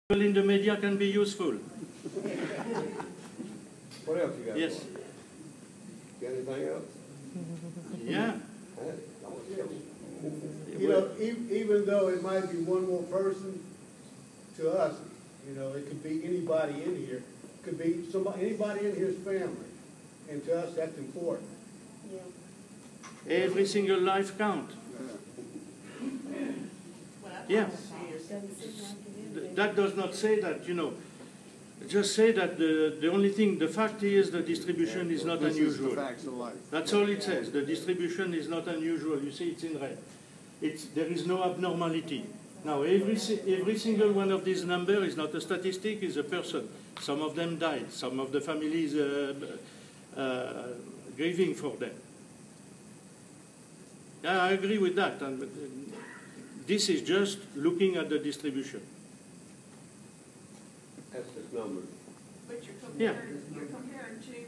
in the media can be useful. What else you got? Yes. Got anything else? Yeah. You know, even though it might be one more person, to us, you know, it could be anybody in here. It could be somebody, anybody in here's family. And to us, that's important. Yeah. Every single life count. Yeah. That does not say that, you know. Just say that the only thing, the fact is the distribution is not unusual. Is the facts of life. That's all it says. The distribution is not unusual. You see, it's in red. There is no abnormality. Now, every single one of these numbers is not a statistic, is a person. Some of them died. Some of the families grieving for them. Yeah, I agree with that. And this is just looking at the distribution. That's just numbers. But you're comparing two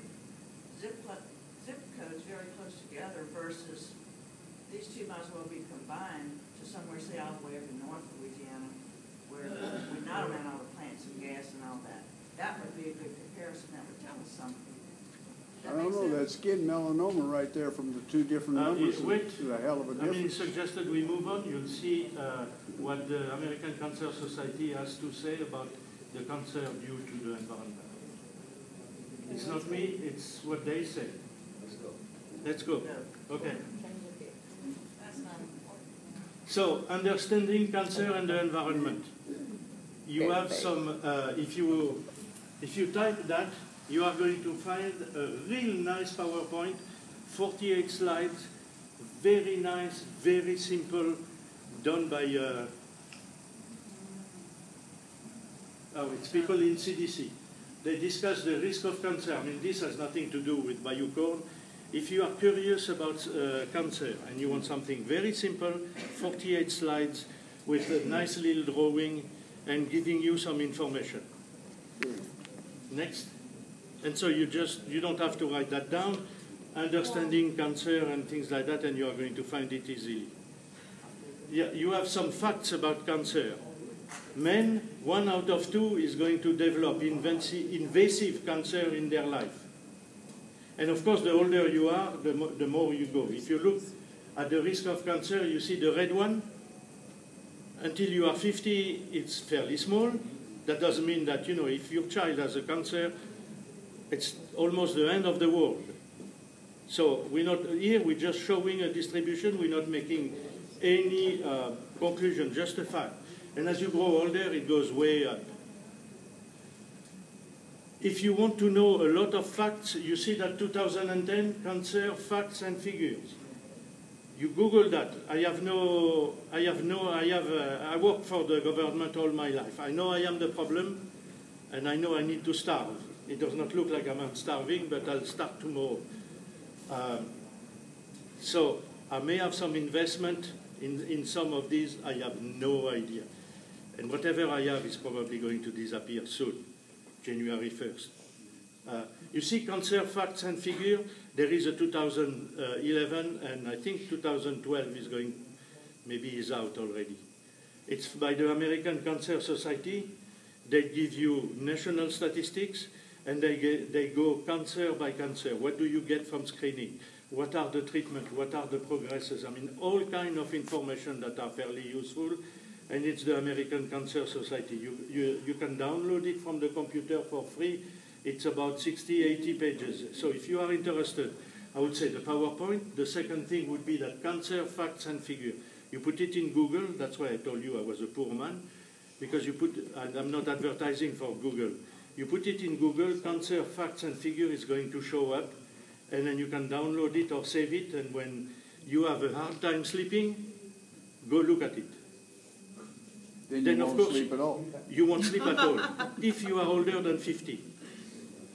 zip codes very close together versus these two might as well be combined to somewhere, say, all the way up in North Louisiana, where we not amount all the plants and gas and all that. That would be a good comparison. That would tell us something. I don't know, that skin melanoma right there from the two different numbers is a hell of a difference. I mean, suggested we move on. You'll see what the American Cancer Society has to say about the cancer due to the environment. It's not me, it's what they say. Let's go. Okay. So, understanding cancer and the environment. You have some, if you type that, you are going to find a real nice PowerPoint, 48 slides, very nice, very simple, done by, it's people in CDC. They discuss the risk of cancer. I mean, this has nothing to do with Bayou Corne. If you are curious about cancer and you want something very simple, 48 slides with a nice little drawing and giving you some information. Next. And so you don't have to write that down, understanding cancer and things like that, and you are going to find it easily. Yeah, you have some facts about cancer. Men, 1 out of 2 is going to develop invasive cancer in their life. And of course, the older you are, the more you go. If you look at the risk of cancer, you see the red one. Until you are 50, it's fairly small. That doesn't mean that, you know, if your child has a cancer, it's almost the end of the world. So we're not here, we're just showing a distribution, we're not making any conclusion, just a fact. And as you grow older, it goes way up. If you want to know a lot of facts, you see that 2010, cancer, facts and figures. You Google that. I work for the government all my life. I know I am the problem, and I know I need to starve. It does not look like I'm starving, but I'll start tomorrow. So I may have some investment in some of these. I have no idea. And whatever I have is probably going to disappear soon, January 1st. You see cancer facts and figure. There is a 2011, and I think 2012 is going, maybe is out already. It's by the American Cancer Society. They give you national statistics, and they go cancer by cancer. What do you get from screening? What are the treatment? What are the progresses? I mean, all kind of information that are fairly useful, and it's the American Cancer Society. You can download it from the computer for free. It's about 60, 80 pages. So if you are interested, I would say the PowerPoint. The second thing would be that cancer facts and figure. You put it in Google. That's why I told you I was a poor man, because you put, and I'm not advertising for Google. You put it in Google, cancer facts and figure is going to show up, and then you can download it or save it, and when you have a hard time sleeping, go look at it. Then of course, sleep at all. You won't sleep at all. If you are older than 50.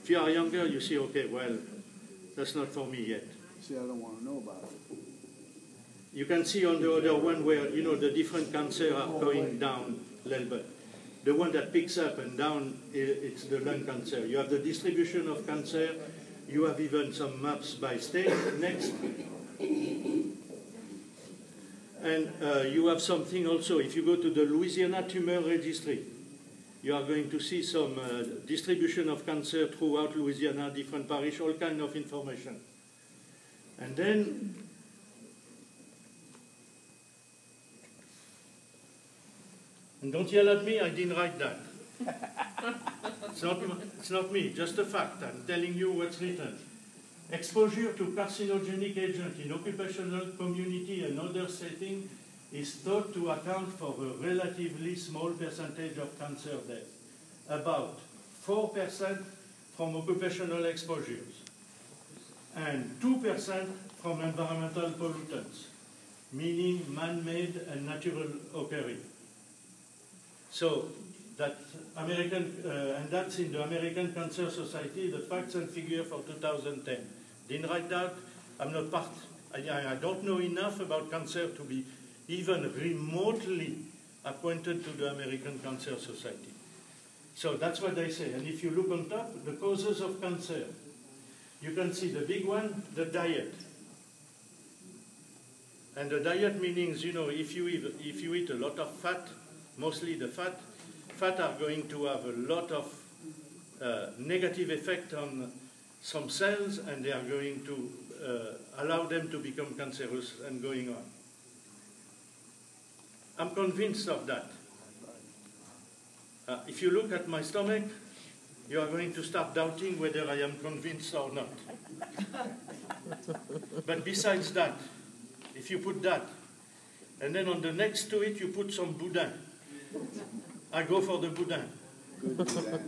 If you are younger, you see, okay, well, that's not for me yet. See, I don't want to know about it. You can see on the other one where, you know, the different cancers are going down a little bit. The one that picks up and down, it's the lung cancer. You have the distribution of cancer. You have even some maps by state. Next. And you have something also, if you go to the Louisiana Tumor Registry, You are going to see some distribution of cancer throughout Louisiana, different parish, all kind of information. And then and don't yell at me, I didn't write that. It's not me, just a fact. I'm telling you what's written. Exposure to carcinogenic agent in occupational, community, and other settings is thought to account for a relatively small percentage of cancer deaths, about 4% from occupational exposures, and 2% from environmental pollutants, meaning man-made and natural occurring. So that and that's in the American Cancer Society, the facts and figures for 2010. Didn't write that. I'm not part. I don't know enough about cancer to be even remotely acquainted to the American Cancer Society. So that's what they say. And if you look on top, the causes of cancer, you can see the big one, the diet. And the diet meanings, you know, if you eat a lot of fat, mostly the fat are going to have a lot of negative effect on some cells, and they are going to allow them to become cancerous and going on. I'm convinced of that. If you look at my stomach, you are going to start doubting whether I am convinced or not. But besides that, if you put that, and then on the next to it you put some boudin, I go for the boudin.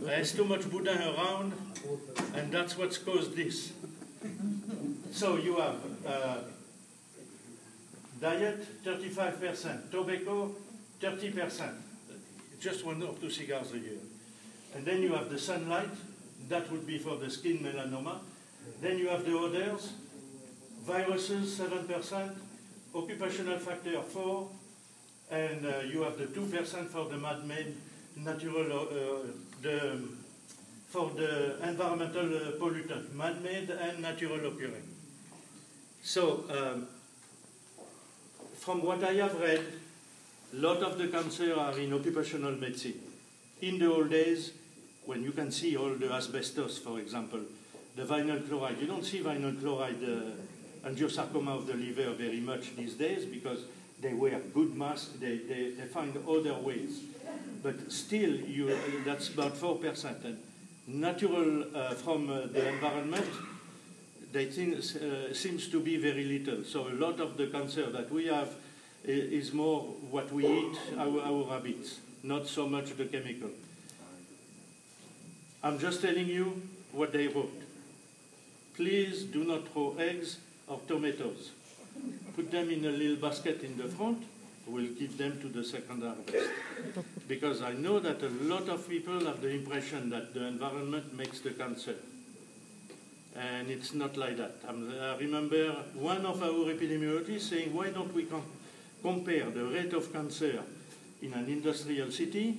There's too much boudin around, and that's what's caused this. So you have diet, 35%, tobacco, 30%, just 1 or 2 cigars a year. And then you have the sunlight, that would be for the skin melanoma. Then you have the others, viruses, 7%, occupational factor, 4%, and you have the 2% for the man-made natural, for the environmental pollutant, man-made and natural occurring. So, from what I have read, a lot of the cancer are in occupational medicine. In the old days, when you can see all the asbestos, for example, the vinyl chloride, you don't see vinyl chloride angiosarcoma of the liver very much these days because they wear good masks, they find other ways. But still, that's about 4%. And natural from the environment, they think seems to be very little. So a lot of the cancer that we have is more what we eat, our habits, not so much the chemical. I'm just telling you what they wrote. Please do not throw eggs or tomatoes. Put them in a little basket in the front. We'll give them to the second harvest. Because I know that a lot of people have the impression that the environment makes the cancer. And it's not like that. I remember one of our epidemiologists saying, why don't we compare the rate of cancer in an industrial city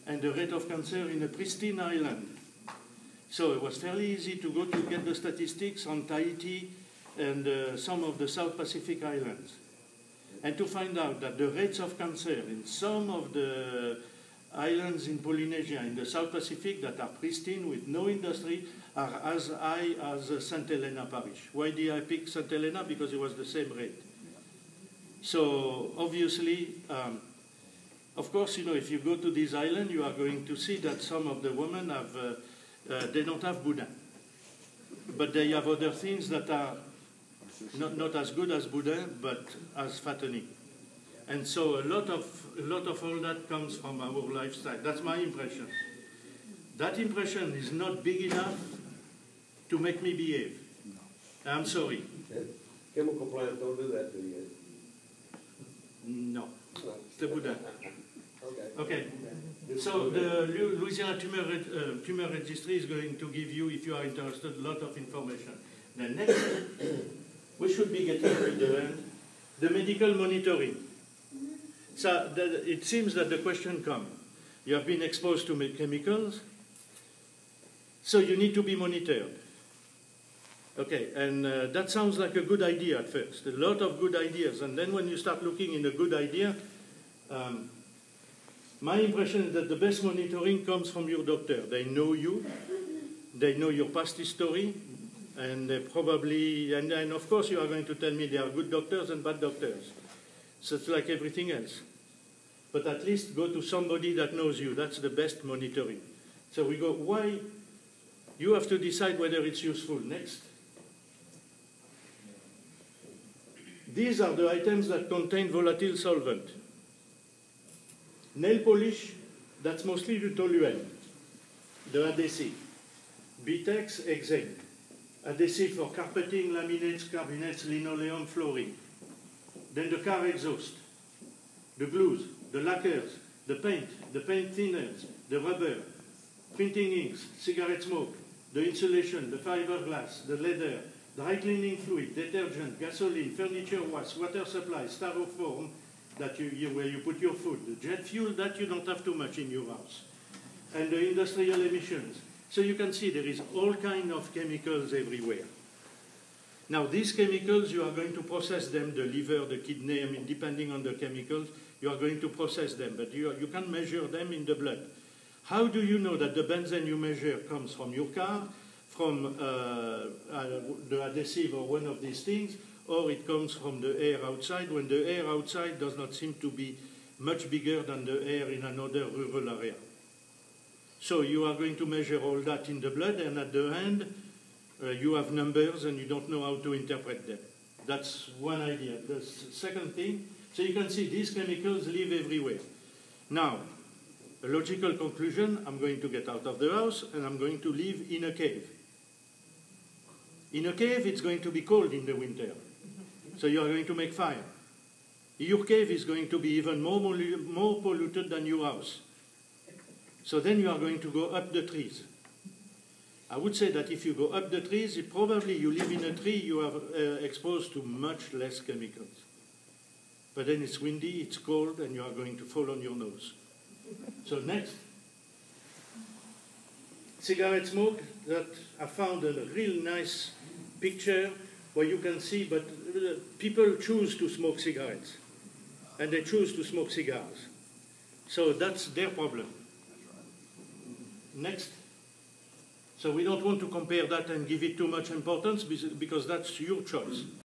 and the rate of cancer in a pristine island? So it was fairly easy to go to get the statistics on Tahiti and some of the South Pacific islands. And to find out that the rates of cancer in some of the islands in Polynesia, in the South Pacific, that are pristine with no industry, are as high as St. Helena Parish. Why did I pick St. Helena? Because it was the same rate. So obviously, of course, you know, if you go to this island, you are going to see that some of the women have, they don't have boudin. But they have other things that are not as good as boudin, but as fattening. And so a lot of all that comes from our lifestyle. That's my impression. That impression is not big enough to make me behave. I'm sorry. Chemical plants don't do that to you. No. It's the boudin. Okay. Okay. So the Louisiana Tumor Registry is going to give you, if you are interested, a lot of information. The next, we should be getting to the end, the medical monitoring. So it seems that the question comes. You have been exposed to chemicals, so you need to be monitored. Okay, and that sounds like a good idea at first, a lot of good ideas, and then when you start looking in a good idea, My impression is that the best monitoring comes from your doctor. They know you, they know your past history, and they probably, and of course you are going to tell me there are good doctors and bad doctors. So it's like everything else. But at least go to somebody that knows you. That's the best monitoring. So we go, why? You have to decide whether it's useful. Next. These are the items that contain volatile solvent. Nail polish, that's mostly the toluene, the adhesive. Bitex, hexane. Adhesive for carpeting, laminates, carbonates, linoleum, flooring. Then the car exhaust, the glues, the lacquers, the paint thinners, the rubber, printing inks, cigarette smoke, the insulation, the fiberglass, the leather, dry cleaning fluid, detergent, gasoline, furniture wash, water supply, styrofoam, that where you put your food, the jet fuel that you don't have too much in your house, and the industrial emissions. So you can see there is all kind of chemicals everywhere. Now these chemicals, you are going to process them, the liver, the kidney, I mean, depending on the chemicals, you are going to process them, but you can measure them in the blood. How do you know that the benzene you measure comes from your car, from the adhesive or one of these things, or it comes from the air outside, when the air outside does not seem to be much bigger than the air in another rural area? So you are going to measure all that in the blood, and at the end, you have numbers and you don't know how to interpret them. That's one idea. The second thing, so you can see these chemicals live everywhere. Now, a logical conclusion, I'm going to get out of the house and I'm going to live in a cave. In a cave, it's going to be cold in the winter. So you are going to make fire. Your cave is going to be even more polluted than your house. So then you are going to go up the trees. I would say that if you go up the trees, probably you live in a tree, you are exposed to much less chemicals. But then it's windy, it's cold, and you are going to fall on your nose. So next. Cigarette smoke, that I found a real nice picture where you can see, but people choose to smoke cigarettes. And they choose to smoke cigars. So that's their problem. Next. So we don't want to compare that and give it too much importance because that's your choice.